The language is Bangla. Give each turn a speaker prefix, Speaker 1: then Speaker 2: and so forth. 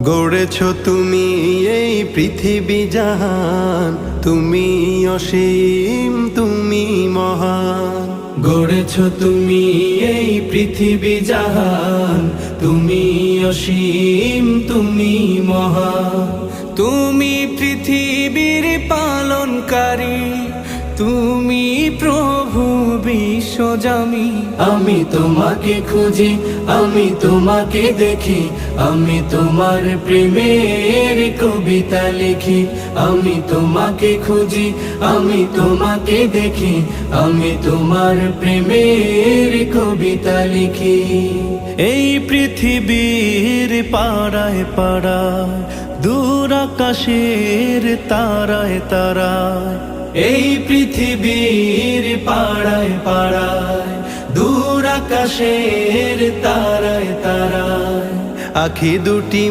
Speaker 1: গড়েছ তুমি এই পৃথিবী জাহান, তুমি অসীম, তুমি মহান।
Speaker 2: গড়েছ তুমি এই পৃথিবী জাহান, তুমি অসীম, তুমি মহান। তুমি পৃথিবীর পালনকারী, তুমি প্রভু বিশ্বজামি। আমি তোমাকে খুঁজি, আমি তোমাকে দেখি, আমি তোমার প্রেমের কবিতা লিখি। আমি তোমাকে খুঁজি, আমি তোমাকে দেখি, আমি তোমার প্রেমের কবিতা লিখি।
Speaker 3: এই পৃথিবীর পাড়ায় পাড়ায়, দূর আকাশের তারায় তারায়,
Speaker 2: এই পৃথিবীর পাড়ায় পাড়ায়, দূর আকাশের তারায় তারায়,
Speaker 1: আখি দুটি